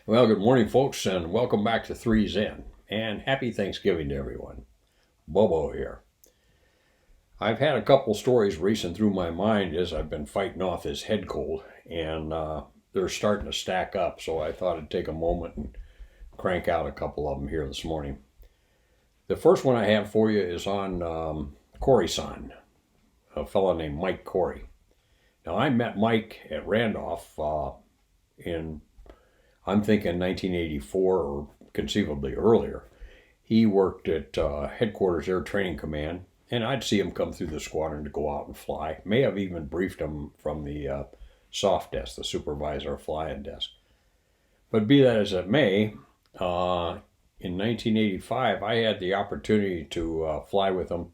Well, good morning, folks, and welcome back to 3's In. And happy Thanksgiving to everyone. Bobo here. I've had a couple stories racing through my mind as I've been fighting off this head cold, and they're starting to stack up, so I thought I'd take a moment and crank out a couple of them here this morning. The first one I have for you is on Corrie-san, a fellow named Mike Corrie. Now, I met Mike at Randolph in I'm thinking 1984 or conceivably earlier. He worked at Headquarters Air Training Command, and I'd see him come through the squadron to go out and fly. May have even briefed him from the soft desk, the supervisor flying desk. But be that as it may, in 1985, I had the opportunity to fly with him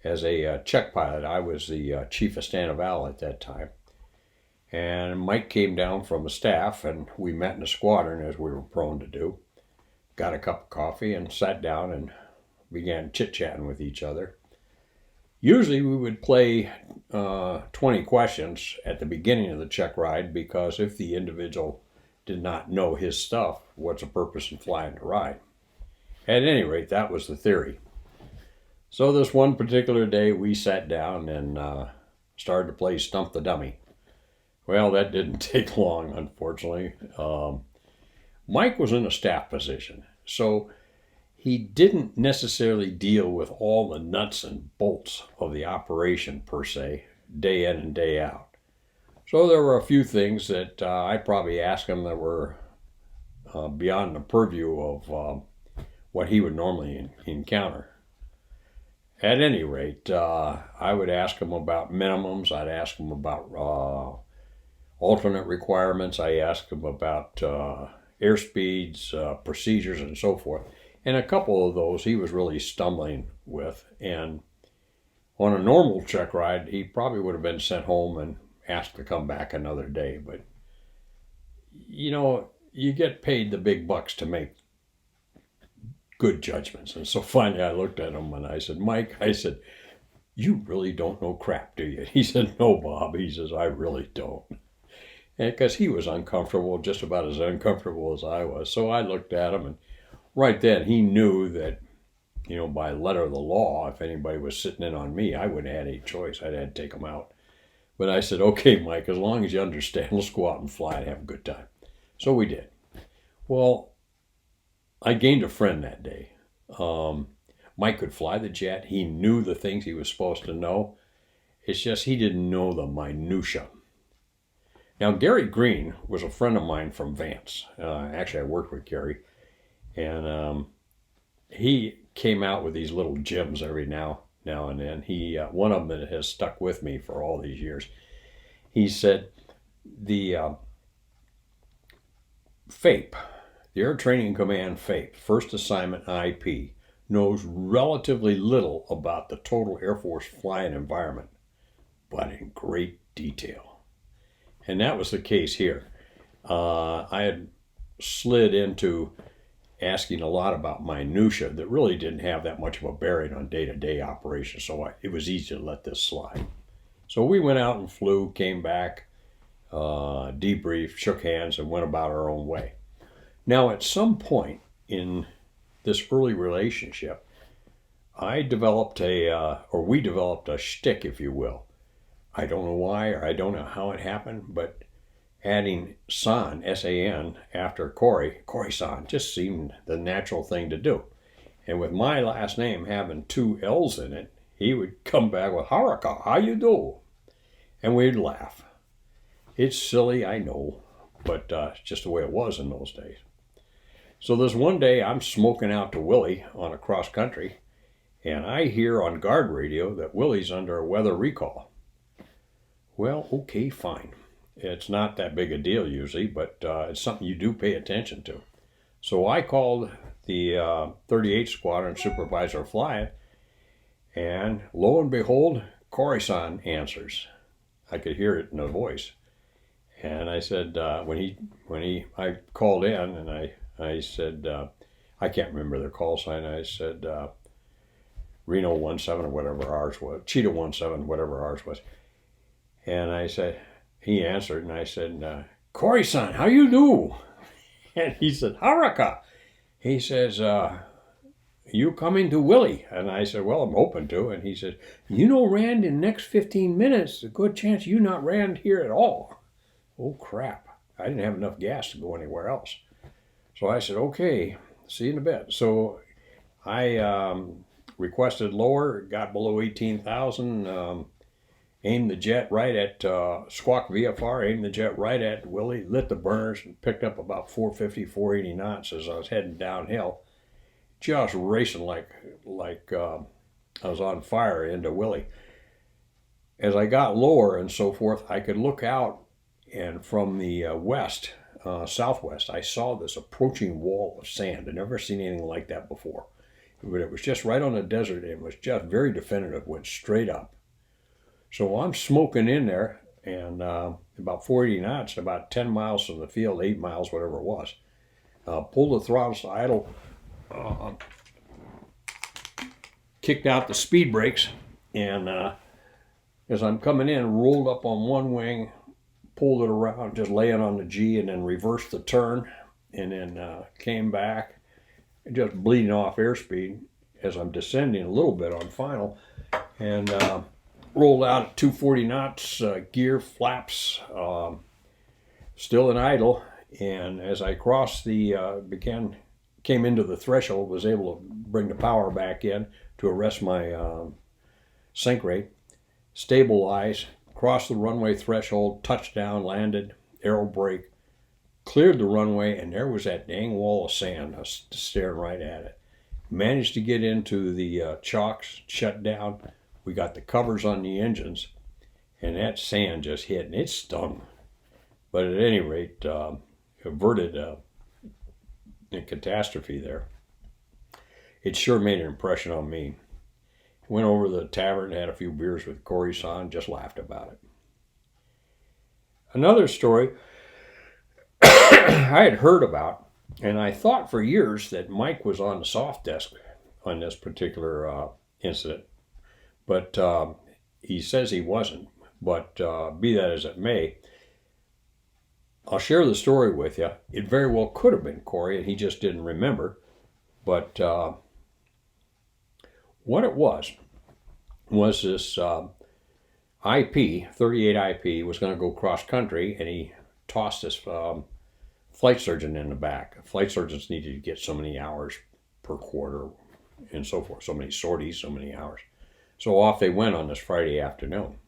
as a check pilot. I was the chief of stand of Val at that time. And Mike came down from the staff, and we met in the squadron, as we were prone to do. Got a cup of coffee and sat down and began chit-chatting with each other. Usually we would play 20 questions at the beginning of the check ride, because if the individual did not know his stuff, what's the purpose in flying the ride? At any rate, that was the theory. So this one particular day, we sat down and started to play Stump the Dummy. Well, that didn't take long, unfortunately. Mike was in a staff position, so he didn't necessarily deal with all the nuts and bolts of the operation per se, day in and day out. So there were a few things that I probably asked him that were beyond the purview of what he would normally encounter. At any rate, I would ask him about minimums. I'd ask him about alternate requirements. I asked him about airspeeds, procedures, and so forth. And a couple of those he was really stumbling with. And on a normal check ride, he probably would have been sent home and asked to come back another day. But, you get paid the big bucks to make good judgments. And so finally I looked at him and I said, Mike, you really don't know crap, do you? He said, no, Bob. He says, I really don't. And because he was uncomfortable, just about as uncomfortable as I was. So I looked at him, and right then he knew that, by letter of the law, if anybody was sitting in on me, I wouldn't have had any choice. I'd had to take him out. But I said, okay, Mike, as long as you understand, let's go out and fly and have a good time. So we did. Well, I gained a friend that day. Mike could fly the jet. He knew the things he was supposed to know. It's just he didn't know the minutia. Now, Gary Green was a friend of mine from Vance. Actually, I worked with Gary. And he came out with these little gems every now and then. One of them that has stuck with me for all these years. He said the FAPE, the Air Training Command FAPE, First Assignment IP, knows relatively little about the total Air Force flying environment, but in great detail. And that was the case here. I had slid into asking a lot about minutia that really didn't have that much of a bearing on day-to-day operations, so it was easy to let this slide. So we went out and flew, came back, debriefed, shook hands, and went about our own way. Now, at some point in this early relationship, we developed a shtick, if you will. I don't know why, or I don't know how it happened, but adding San, S-A-N, after Corrie-san, just seemed the natural thing to do. And with my last name having two L's in it, he would come back with, Haraka, how you do? And we'd laugh. It's silly, I know, but it's just the way it was in those days. So this one day, I'm smoking out to Willie on a cross country, and I hear on guard radio that Willie's under a weather recall. Well, okay, fine. It's not that big a deal usually, but it's something you do pay attention to. So I called the 38th Squadron supervisor flying, and lo and behold, Corrie-san answers. I could hear it in the voice. And I said, I called in, and I said, I can't remember their call sign. I said, Reno 17 or whatever ours was, Cheetah 17, whatever ours was. And I said, he answered, and I said, Corrie-san, how you do? And he said, Haraka. He says, you coming to Willie? And I said, well, I'm hoping to. And he said, Rand, in the next 15 minutes, a good chance you not Rand here at all. Oh, crap. I didn't have enough gas to go anywhere else. So I said, okay, see you in a bit. So I requested lower, got below 18,000, aimed the jet right at Squawk VFR, aimed the jet right at Willie, lit the burners, and picked up about 450, 480 knots as I was heading downhill, just racing like I was on fire into Willie. As I got lower and so forth, I could look out, and from the southwest, I saw this approaching wall of sand. I'd never seen anything like that before. But it was just right on the desert. It was just very definitive, went straight up. So I'm smoking in there, and about 480 knots, about 10 miles from the field, 8 miles, whatever it was. Pulled the throttle to idle, kicked out the speed brakes, and as I'm coming in, rolled up on one wing, pulled it around, just laying on the G, and then reversed the turn, and then came back, just bleeding off airspeed as I'm descending a little bit on final, and rolled out at 240 knots, gear, flaps, still in idle, and as I crossed came into the threshold, was able to bring the power back in to arrest my sink rate, stabilize, crossed the runway threshold, touchdown, landed, aero brake, cleared the runway, and there was that dang wall of sand. I was staring right at it. Managed to get into the chocks, shut down. We got the covers on the engines, and that sand just hit, and it stung. But at any rate, averted a catastrophe there. It sure made an impression on me. Went over to the tavern, had a few beers with Corrie-san, just laughed about it. Another story I had heard about, and I thought for years that Mike was on the soft desk on this particular incident, but he says he wasn't. But be that as it may, I'll share the story with you. It very well could have been Corrie, and he just didn't remember. But what it was this IP, 38 IP, was going to go cross country, and he tossed this flight surgeon in the back. Flight surgeons needed to get so many hours per quarter and so forth, so many sorties, so many hours. So off they went on this Friday afternoon.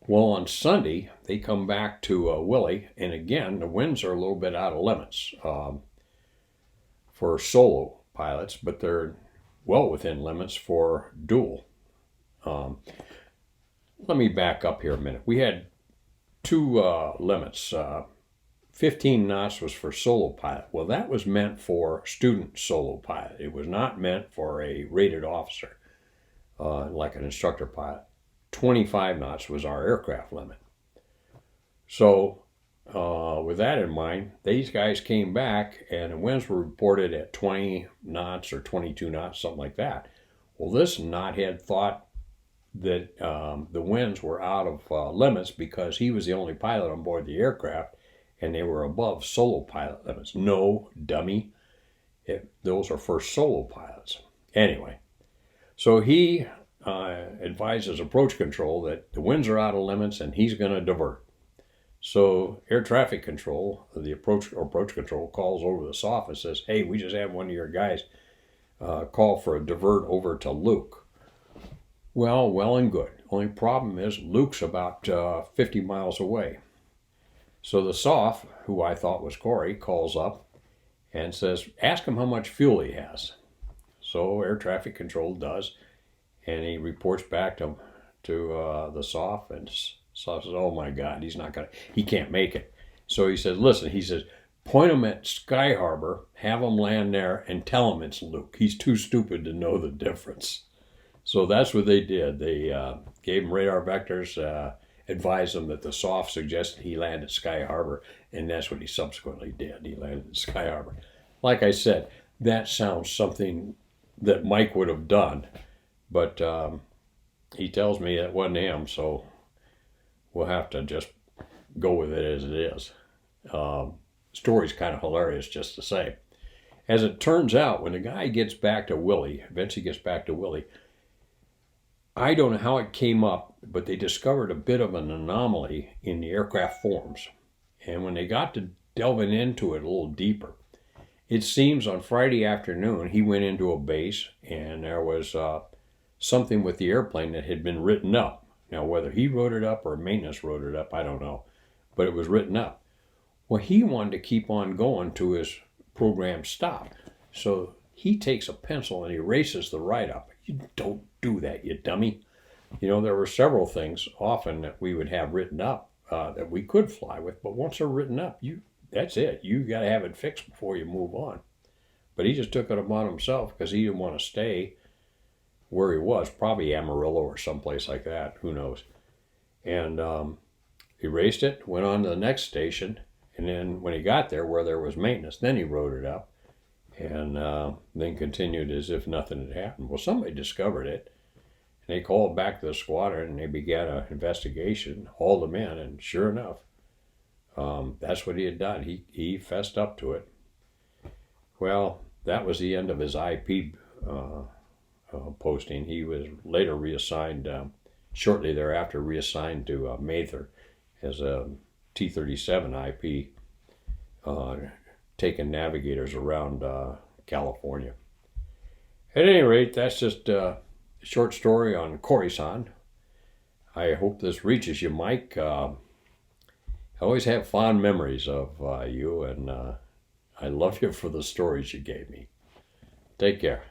Well, on Sunday, they come back to Willie, and again, the winds are a little bit out of limits for solo pilots, but they're well within limits for dual. Let me back up here a minute. We had two limits. 15 knots was for solo pilot. Well, that was meant for student solo pilot. It was not meant for a rated officer, like an instructor pilot. 25 knots was our aircraft limit. So with that in mind, these guys came back, and the winds were reported at 20 knots or 22 knots, something like that. Well, this knothead thought that the winds were out of limits because he was the only pilot on board the aircraft, and they were above solo pilot limits. No, dummy. Those are for solo pilots. Anyway, so he advises approach control that the winds are out of limits and he's going to divert. So air traffic control, the approach control, calls over the SOF and says, hey, we just had one of your guys call for a divert over to Luke. Well and good. Only problem is Luke's about 50 miles away. So the SOF, who I thought was Corrie, calls up and says, ask him how much fuel he has. So air traffic control does, and he reports back to the SOF, and SOF says, oh my God, he can't make it. So he says, listen, point him at Sky Harbor, have him land there, and tell him it's Luke. He's too stupid to know the difference. So that's what they did. They gave him radar vectors, advised him that the SOF suggested he land at Sky Harbor, and that's what he subsequently did. He landed at Sky Harbor. Like I said, that sounds something that Mike would have done, but he tells me it wasn't him, so we'll have to just go with it as it is. story's kind of hilarious just to say. As it turns out, when the guy gets back to Willie, eventually gets back to Willie, I don't know how it came up, but they discovered a bit of an anomaly in the aircraft forms. And when they got to delving into it a little deeper, it seems on Friday afternoon he went into a base and there was something with the airplane that had been written up. Now, whether he wrote it up or maintenance wrote it up, I don't know, but it was written up. Well, he wanted to keep on going to his program stop. So he takes a pencil and erases the write-up. You don't do that, you dummy. You know, there were several things often that we would have written up that we could fly with, but once they're written up, that's it. You got to have it fixed before you move on. But he just took it upon himself because he didn't want to stay where he was, probably Amarillo or someplace like that, who knows. And erased it, went on to the next station, and then when he got there where there was maintenance, then he wrote it up, and then continued as if nothing had happened. Well, somebody discovered it, and they called back to the squadron, and they began an investigation, hauled him in, and sure enough, that's what he had done. He fessed up to it. Well, that was the end of his IP posting. He was later reassigned, shortly thereafter, reassigned to Mather as a T-37 IP, taking navigators around California. At any rate, that's just a short story on Corrie-san. I hope this reaches you, Mike. I always have fond memories of you, and I love you for the stories you gave me. Take care.